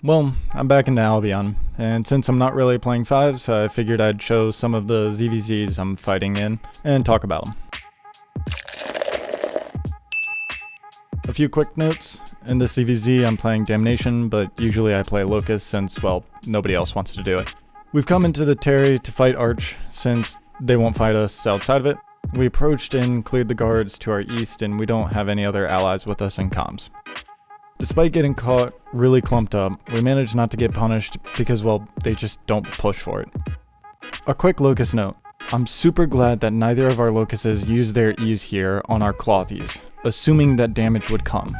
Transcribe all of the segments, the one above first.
Well, I'm back into Albion, and since I'm not really playing 5s, I figured I'd show some of the ZvZs I'm fighting in, and talk about them. A few quick notes. In this ZvZ I'm playing Damnation, but usually I play Locus since, well, nobody else wants to do it. We've come into the Terry to fight Arch, since they won't fight us outside of it. We approached and cleared the guards to our east, and we don't have any other allies with us in comms. Despite getting caught really clumped up, we managed not to get punished because, well, they just don't push for it. A quick Locus note. I'm super glad that neither of our Locuses used their E's here on our Clothies, assuming that damage would come.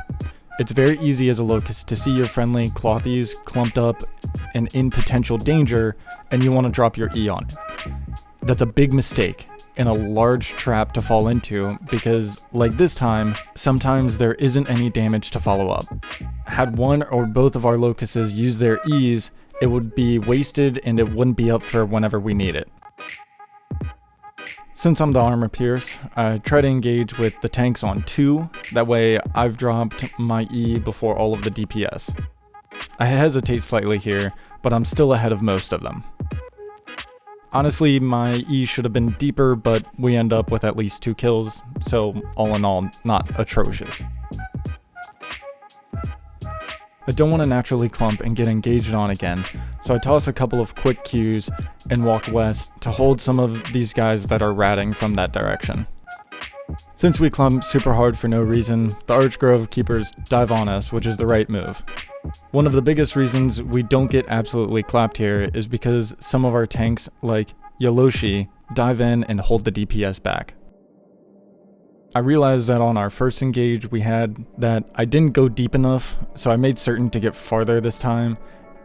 It's very easy as a Locus to see your friendly Clothies clumped up and in potential danger, and you want to drop your E on it. That's a big mistake and a large trap to fall into because, like this time, sometimes there isn't any damage to follow up. Had one or both of our Locuses use their E's, it would be wasted and it wouldn't be up for whenever we need it. Since I'm the armor pierce, I try to engage with the tanks on 2, that way I've dropped my E before all of the DPS. I hesitate slightly here, but I'm still ahead of most of them. Honestly, my E should have been deeper, but we end up with at least 2 kills, so all in all, not atrocious. I don't want to naturally clump and get engaged on again, so I toss a couple of quick Qs and walk west to hold some of these guys that are ratting from that direction. Since we clump super hard for no reason, the Archgrove keepers dive on us, which is the right move. One of the biggest reasons we don't get absolutely clapped here is because some of our tanks, like Yoloshi, dive in and hold the DPS back. I realized that on our first engage we had that I didn't go deep enough, so I made certain to get farther this time,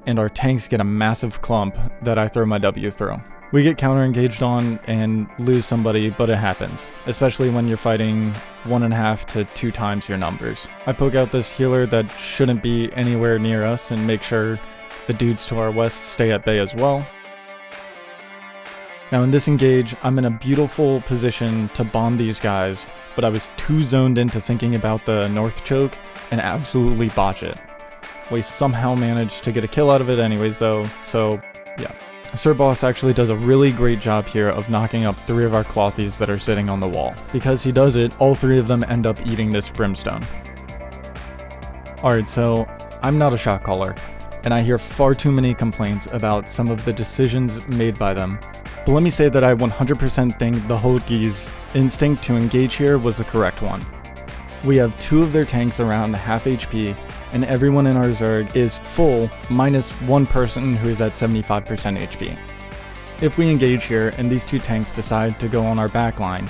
and our tanks get a massive clump that I throw my W through. We get counter-engaged on and lose somebody, but it happens, especially when you're fighting 1.5 to 2 times your numbers. I poke out this healer that shouldn't be anywhere near us and make sure the dudes to our west stay at bay as well. Now in this engage, I'm in a beautiful position to bomb these guys, but I was too zoned into thinking about the north choke and absolutely botch it. We somehow managed to get a kill out of it anyways though, so yeah. Sir Boss actually does a really great job here of knocking up 3 of our Clothies that are sitting on the wall. Because he does it, all 3 of them end up eating this brimstone. Alright, so I'm not a Shotcaller, and I hear far too many complaints about some of the decisions made by them. But let me say that I 100% think the hellgates' instinct to engage here was the correct one. We have 2 of their tanks around half HP, and everyone in our Zerg is full, minus 1 person who is at 75% HP. If we engage here and these 2 tanks decide to go on our backline,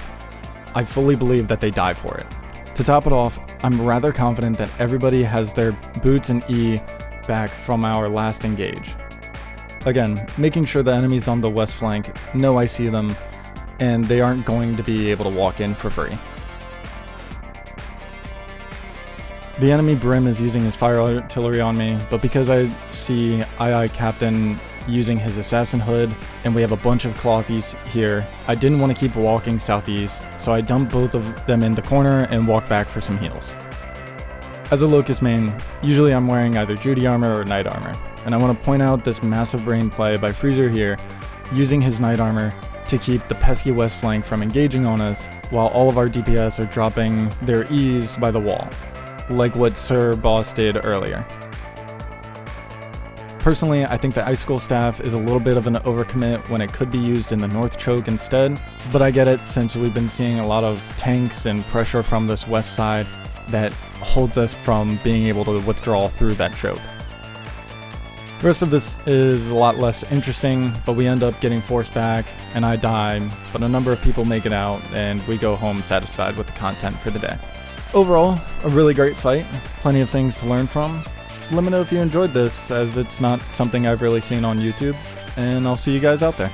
I fully believe that they die for it. To top it off, I'm rather confident that everybody has their boots and E back from our last engage. Again, making sure the enemies on the west flank know I see them, and they aren't going to be able to walk in for free. The enemy Brim is using his fire artillery on me, but because I see II Captain using his assassin hood, and we have a bunch of Clothies here, I didn't want to keep walking southeast, so I dumped both of them in the corner and walked back for some heals. As a Locus main, usually I'm wearing either Judy armor or Knight armor, and I want to point out this massive brain play by Freezer here, using his Knight armor to keep the pesky west flank from engaging on us, while all of our DPS are dropping their E's by the wall, like what Sir Boss did earlier. Personally, I think the Icicle Staff is a little bit of an overcommit when it could be used in the North Choke instead, but I get it since we've been seeing a lot of tanks and pressure from this west side that holds us from being able to withdraw through that choke. The rest of this is a lot less interesting, but we end up getting forced back, and I die, but a number of people make it out, and we go home satisfied with the content for the day. Overall, a really great fight, plenty of things to learn from. Let me know if you enjoyed this, as it's not something I've really seen on YouTube, and I'll see you guys out there.